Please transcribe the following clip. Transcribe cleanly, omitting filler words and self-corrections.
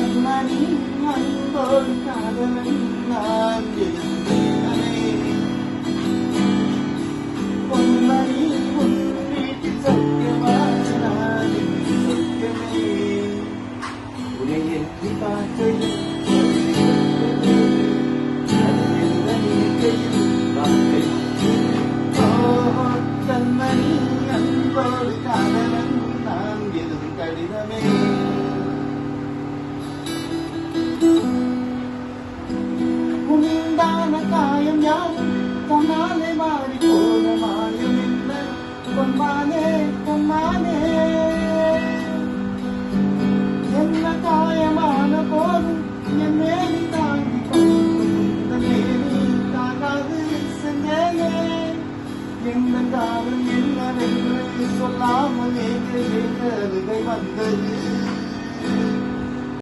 கண்ணனின் அன்போல் காதலன் நான் இருந்தேனே. பொன்னணி உன் வீட்டில் சத்தியமாக நான் இன்று சத்தியமே. உன்னை எட்டி பார்க்கையில்